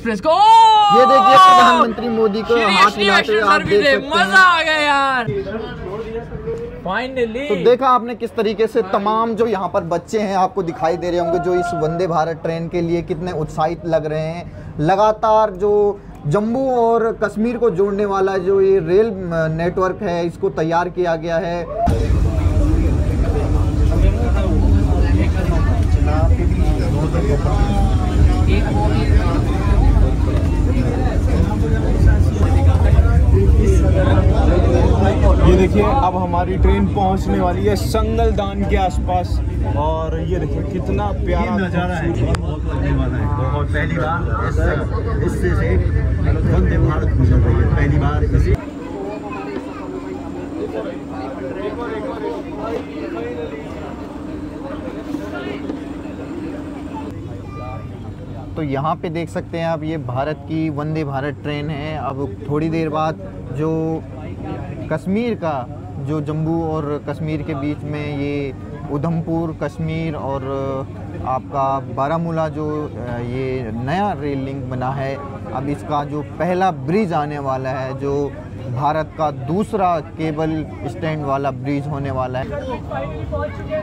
Express को। ये देखिए प्रधानमंत्री मोदी को हाथ हिलाते हुए आप देख सकते हैं। मजा आ गया यार फाइनली। तो देखा आपने किस तरीके से तमाम जो यहाँ पर बच्चे हैं आपको दिखाई दे रहे होंगे, जो इस वंदे भारत ट्रेन के लिए कितने उत्साहित लग रहे हैं। लगातार जो जम्मू और कश्मीर को जोड़ने वाला जो ये रेल नेटवर्क है, इसको तैयार किया गया है। ये देखिए अब हमारी ट्रेन पहुंचने वाली है संगलदान के आसपास, और ये देखिए कितना प्यारा नज़ारा है। बहुत लगने वाला है और पहली बार इससे से वंदे भारत गुजर रही है, पहली बार इसी। तो यहाँ पे देख सकते हैं आप, ये भारत की वंदे भारत ट्रेन है। अब थोड़ी देर बाद जो कश्मीर का जो जम्मू और कश्मीर के बीच में ये उधमपुर कश्मीर और आपका बारामूला जो ये नया रेल लिंक बना है, अब इसका जो पहला ब्रिज आने वाला है, जो भारत का दूसरा केबल स्टैंड वाला ब्रिज होने वाला है।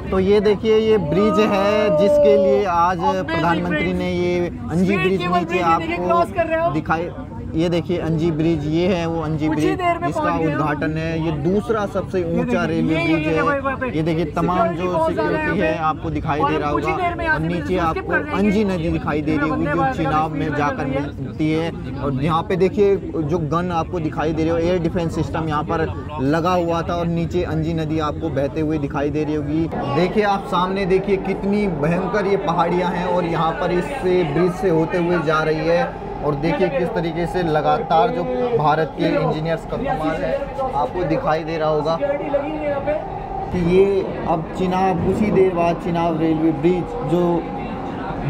तो ये देखिए ये ब्रिज है जिसके लिए आज प्रधानमंत्री ने ये अंजी ब्रिज नीचे आपको दिखाई। ये देखिए अंजी ब्रिज, ये है वो अंजी ब्रिज जिसका उद्घाटन है। ये दूसरा सबसे ऊंचा रेलवे ब्रिज है। ये देखिए तमाम जो सिक्योरिटी है आपको दिखाई दे रहा होगा, और नीचे आपको अंजी नदी दिखाई दे रही होगी जो चिनाब में जाकर मिलती है। और यहाँ पे देखिए जो गन आपको दिखाई दे रही हो, एयर डिफेंस सिस्टम यहाँ पर लगा हुआ था, और नीचे अंजी नदी आपको बहते हुए दिखाई दे रही होगी। देखिए आप सामने देखिए कितनी भयंकर ये पहाड़ियाँ हैं, और यहाँ पर इससे ब्रिज से होते हुए जा रही है। और देखिए किस तरीके से लगातार जो भारत के इंजीनियर्स का कमाल है आपको दिखाई दे रहा होगा कि ये अब चिनाब, उसी देर बाद चिनाब रेलवे ब्रिज जो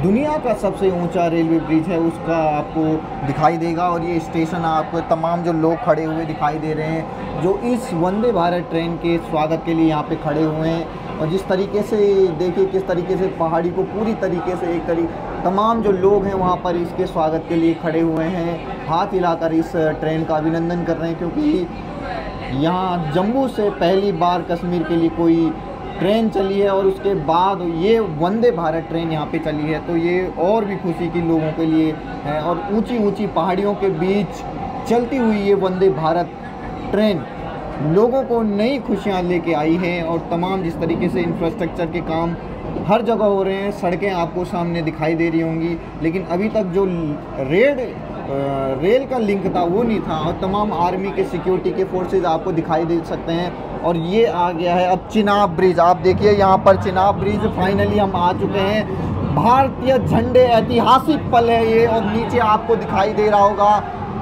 दुनिया का सबसे ऊंचा रेलवे ब्रिज है उसका आपको दिखाई देगा। और ये स्टेशन आपको तमाम जो लोग खड़े हुए दिखाई दे रहे हैं जो इस वंदे भारत ट्रेन के स्वागत के लिए यहाँ पे खड़े हुए हैं। और जिस तरीके से देखिए किस तरीके से पहाड़ी को पूरी तरीके से तमाम जो लोग हैं वहाँ पर इसके स्वागत के लिए खड़े हुए हैं, हाथ हिलाकर इस ट्रेन का अभिनंदन कर रहे हैं, क्योंकि यहाँ जम्मू से पहली बार कश्मीर के लिए कोई ट्रेन चली है और उसके बाद ये वंदे भारत ट्रेन यहाँ पे चली है। तो ये और भी खुशी की लोगों के लिए है। और ऊंची ऊंची पहाड़ियों के बीच चलती हुई ये वंदे भारत ट्रेन लोगों को नई खुशियाँ लेके आई है। और तमाम जिस तरीके से इंफ्रास्ट्रक्चर के काम हर जगह हो रहे हैं, सड़कें आपको सामने दिखाई दे रही होंगी, लेकिन अभी तक जो रेल का लिंक था वो नहीं था। और तमाम आर्मी के सिक्योरिटी के फोर्सेज आपको दिखाई दे सकते हैं। और ये आ गया है अब चिनाब ब्रिज। आप देखिए यहाँ पर चिनाब ब्रिज फाइनली हम आ चुके हैं। भारतीय झंडे ऐतिहासिक पल है ये। और नीचे आपको दिखाई दे रहा होगा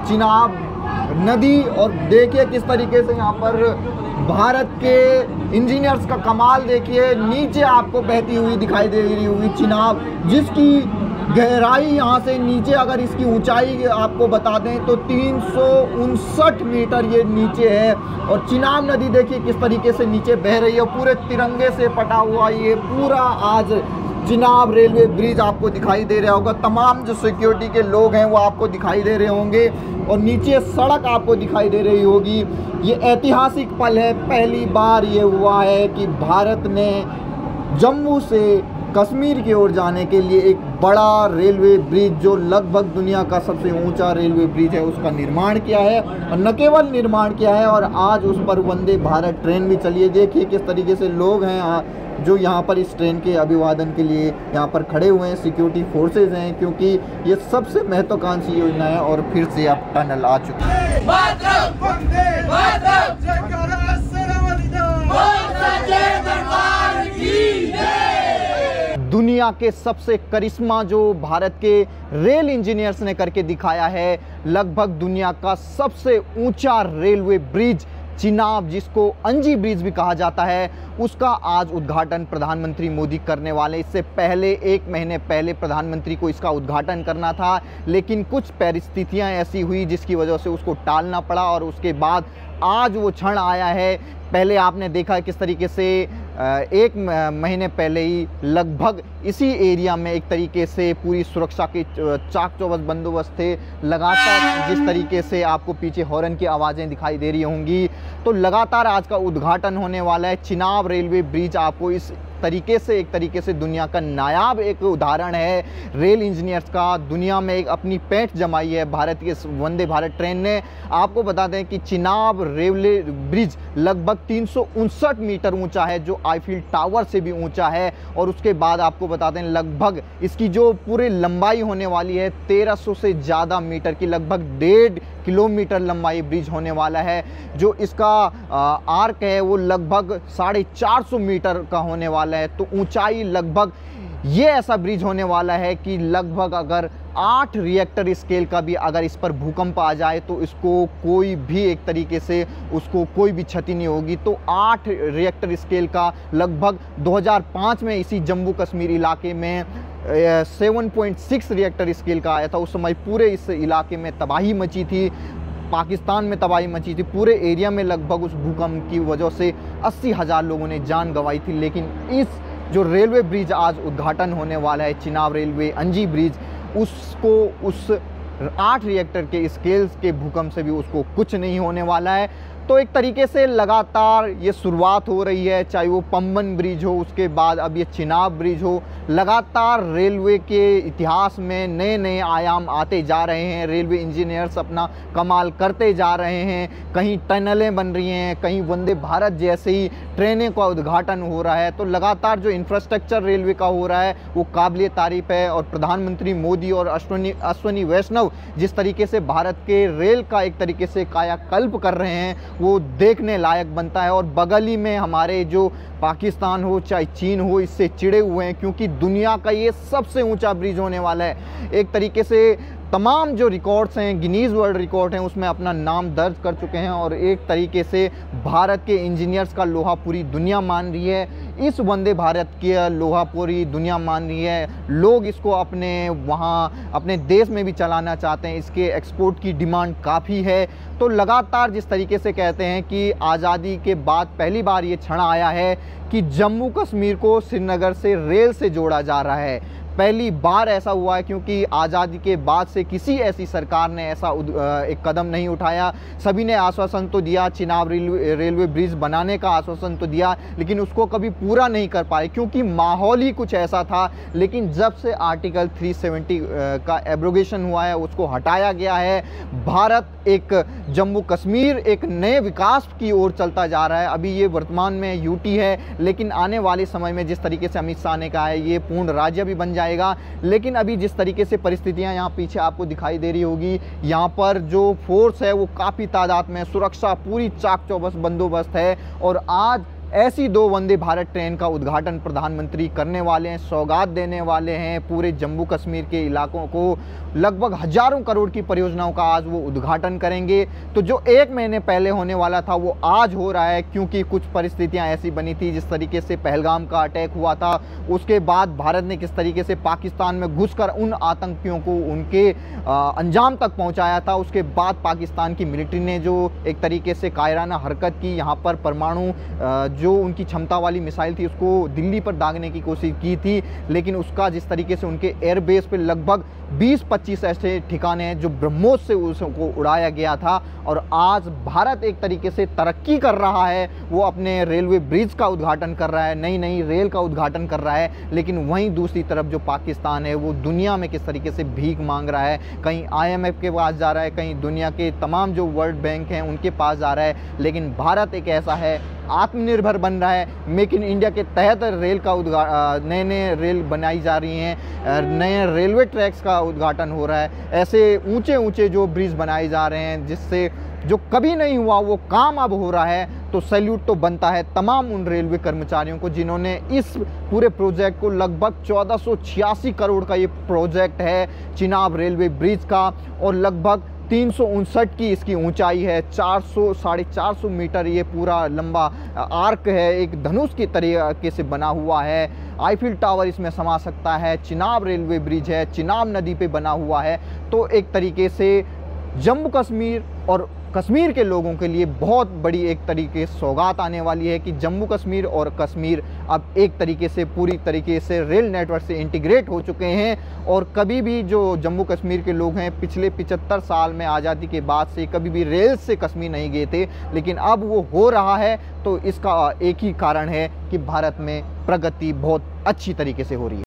चिनाब नदी, और देखिए किस तरीके से यहाँ पर भारत के इंजीनियर्स का कमाल देखिए। नीचे आपको बहती हुई दिखाई दे रही होगी चिनाब, जिसकी गहराई यहाँ से नीचे अगर इसकी ऊंचाई आपको बता दें तो 359 मीटर ये नीचे है। और चिनाब नदी देखिए किस तरीके से नीचे बह रही है। पूरे तिरंगे से पटा हुआ ये पूरा आज चिनाब रेलवे ब्रिज आपको दिखाई दे रहा होगा। तमाम जो सिक्योरिटी के लोग हैं वो आपको दिखाई दे रहे होंगे, और नीचे सड़क आपको दिखाई दे रही होगी। ये ऐतिहासिक पल है। पहली बार ये हुआ है कि भारत ने जम्मू से कश्मीर की ओर जाने के लिए एक बड़ा रेलवे ब्रिज, जो लगभग दुनिया का सबसे ऊंचा रेलवे ब्रिज है, उसका निर्माण किया है। और न केवल निर्माण किया है, और आज उस पर वंदे भारत ट्रेन भी चली है। देखिए किस तरीके से लोग हैं जो यहाँ पर इस ट्रेन के अभिवादन के लिए यहाँ पर खड़े हुए हैं। सिक्योरिटी फोर्सेज हैं, क्योंकि ये सबसे महत्वाकांक्षी योजना है। और फिर से अब टनल आ चुकी है। दुनिया के सबसे करिश्मा जो भारत के रेल इंजीनियर्स ने करके दिखाया है, लगभग दुनिया का सबसे ऊंचा रेलवे ब्रिज चिनाब, जिसको अंजी ब्रिज भी कहा जाता है, उसका आज उद्घाटन प्रधानमंत्री मोदी करने वाले। इससे पहले 1 महीने पहले प्रधानमंत्री को इसका उद्घाटन करना था, लेकिन कुछ परिस्थितियां ऐसी हुई जिसकी वजह से उसको टालना पड़ा, और उसके बाद आज वो क्षण आया है। पहले आपने देखा किस तरीके से एक महीने पहले ही लगभग इसी एरिया में एक तरीके से पूरी सुरक्षा के चाक चौबंद बंदोबस्त थे। लगातार जिस तरीके से आपको पीछे हॉर्न की आवाज़ें दिखाई दे रही होंगी, तो लगातार आज का उद्घाटन होने वाला है। चिनाब रेलवे ब्रिज आपको इस तरीके से एक तरीके से दुनिया का नायाब एक उदाहरण है रेल इंजीनियर्स का। दुनिया में एक अपनी पैठ जमाई है भारत के वंदे भारत ट्रेन ने। आपको बता दें कि चिनाब रेलवे ब्रिज लगभग 359 मीटर ऊंचा है, जो आईफिल टावर से भी ऊंचा है। और उसके बाद आपको बता दें लगभग इसकी जो पूरी लंबाई होने वाली है 1300 से ज़्यादा मीटर की, लगभग 1.5 किलोमीटर लंबाई ब्रिज होने वाला है। जो इसका आर्क है वो लगभग 450 मीटर का होने वाला है। तो ऊंचाई लगभग ये ऐसा ब्रिज होने वाला है कि लगभग अगर 8 रिएक्टर स्केल का भी अगर इस पर भूकंप आ जाए तो इसको कोई भी एक तरीके से उसको कोई भी क्षति नहीं होगी। तो 8 रिएक्टर स्केल का लगभग 2005 में इसी जम्मू कश्मीर इलाके में 7.6 रिएक्टर स्केल का आया था। उस समय पूरे इस इलाके में तबाही मची थी, पाकिस्तान में तबाही मची थी। पूरे एरिया में लगभग उस भूकंप की वजह से 80,000 लोगों ने जान गंवाई थी। लेकिन इस जो रेलवे ब्रिज आज उद्घाटन होने वाला है, चिनाब रेलवे अंजी ब्रिज, उसको उस 8 रिएक्टर के स्केल्स के भूकंप से भी उसको कुछ नहीं होने वाला है। तो एक तरीके से लगातार ये शुरुआत हो रही है, चाहे वो पंबन ब्रिज हो, उसके बाद अब ये चिनाब ब्रिज हो। लगातार रेलवे के इतिहास में नए नए आयाम आते जा रहे हैं। रेलवे इंजीनियर्स अपना कमाल करते जा रहे हैं। कहीं टनलें बन रही हैं, कहीं वंदे भारत जैसे ही ट्रेनें का उद्घाटन हो रहा है। तो लगातार जो इंफ्रास्ट्रक्चर रेलवे का हो रहा है वो काबिल तारीफ़ है। और प्रधानमंत्री मोदी और अश्विनी वैष्णव जिस तरीके से भारत के रेल का एक तरीके से कायाकल्प कर रहे हैं वो देखने लायक बनता है। और बगल ही में हमारे जो पाकिस्तान हो चाहे चीन हो, इससे चिड़े हुए हैं क्योंकि दुनिया का ये सबसे ऊंचा ब्रिज होने वाला है। एक तरीके से तमाम जो रिकॉर्ड्स हैं, गिनीज़ वर्ल्ड रिकॉर्ड हैं, उसमें अपना नाम दर्ज कर चुके हैं। और एक तरीके से भारत के इंजीनियर्स का लोहा पूरी दुनिया मान रही है। इस वंदे भारत की लोहा पूरी दुनिया मान रही है। लोग इसको अपने वहाँ अपने देश में भी चलाना चाहते हैं। इसके एक्सपोर्ट की डिमांड काफ़ी है। तो लगातार जिस तरीके से कहते हैं कि आज़ादी के बाद पहली बार ये क्षण आया है कि जम्मू कश्मीर को श्रीनगर से रेल से जोड़ा जा रहा है। पहली बार ऐसा हुआ है क्योंकि आज़ादी के बाद से किसी ऐसी सरकार ने ऐसा एक कदम नहीं उठाया। सभी ने आश्वासन तो दिया, चिनाब रेलवे ब्रिज बनाने का आश्वासन तो दिया, लेकिन उसको कभी पूरा नहीं कर पाए क्योंकि माहौल ही कुछ ऐसा था। लेकिन जब से आर्टिकल 370 का एब्रोगेशन हुआ है, उसको हटाया गया है, भारत एक जम्मू कश्मीर एक नए विकास की ओर चलता जा रहा है। अभी ये वर्तमान में यूटी है, लेकिन आने वाले समय में जिस तरीके से अमित शाह ने कहा है ये पूर्ण राज्य भी बन जाएगा। लेकिन अभी जिस तरीके से परिस्थितियां यहाँ पीछे आपको दिखाई दे रही होगी, यहाँ पर जो फोर्स है वो काफ़ी तादाद में, सुरक्षा पूरी चाक चौबंद बंदोबस्त है। और आज ऐसी 2 वंदे भारत ट्रेन का उद्घाटन प्रधानमंत्री करने वाले हैं, सौगात देने वाले हैं पूरे जम्मू कश्मीर के इलाकों को। लगभग हज़ारों करोड़ की परियोजनाओं का आज वो उद्घाटन करेंगे। तो जो 1 महीने पहले होने वाला था वो आज हो रहा है क्योंकि कुछ परिस्थितियां ऐसी बनी थी। जिस तरीके से पहलगाम का अटैक हुआ था, उसके बाद भारत ने किस तरीके से पाकिस्तान में घुसकर उन आतंकियों को उनके अंजाम तक पहुंचाया था। उसके बाद पाकिस्तान की मिलिट्री ने जो एक तरीके से कायराना हरकत की, यहाँ पर परमाणु जो उनकी क्षमता वाली मिसाइल थी उसको दिल्ली पर दागने की कोशिश की थी। लेकिन उसका जिस तरीके से उनके एयरबेस पे लगभग 20-25 ऐसे ठिकाने हैं जो ब्रह्मोस से उसको उड़ाया गया था। और आज भारत एक तरीके से तरक्की कर रहा है, वो अपने रेलवे ब्रिज का उद्घाटन कर रहा है, नई नई रेल का उद्घाटन कर रहा है। लेकिन वहीं दूसरी तरफ जो पाकिस्तान है वो दुनिया में किस तरीके से भीख मांग रहा है, कहीं IMF के पास जा रहा है, कहीं दुनिया के तमाम जो वर्ल्ड बैंक हैं उनके पास जा रहा है। लेकिन भारत एक ऐसा है, आत्मनिर्भर बन रहा है। मेक इन इंडिया के तहत रेल का नए नए रेल बनाई जा रही हैं, नए रेलवे ट्रैक्स का उद्घाटन हो रहा है। ऐसे ऊंचे ऊंचे जो ब्रिज बनाए जा रहे हैं जिससे जो कभी नहीं हुआ वो काम अब हो रहा है। तो सैल्यूट तो बनता है तमाम उन रेलवे कर्मचारियों को जिन्होंने इस पूरे प्रोजेक्ट को, लगभग 1486 करोड़ का ये प्रोजेक्ट है चिनाब रेलवे ब्रिज का, और लगभग 359 की इसकी ऊंचाई है, 400-450 मीटर ये पूरा लंबा आर्क है, एक धनुष की तरीके से बना हुआ है। आईफिल टावर इसमें समा सकता है। चिनाब रेलवे ब्रिज है, चिनाब नदी पे बना हुआ है। तो एक तरीके से जम्मू कश्मीर और कश्मीर के लोगों के लिए बहुत बड़ी एक तरीके से सौगात आने वाली है कि जम्मू कश्मीर और कश्मीर अब एक तरीके से पूरी तरीके से रेल नेटवर्क से इंटीग्रेट हो चुके हैं। और कभी भी जो जम्मू कश्मीर के लोग हैं पिछले 75 साल में आज़ादी के बाद से कभी भी रेल से कश्मीर नहीं गए थे, लेकिन अब वो हो रहा है। तो इसका एक ही कारण है कि भारत में प्रगति बहुत अच्छी तरीके से हो रही है।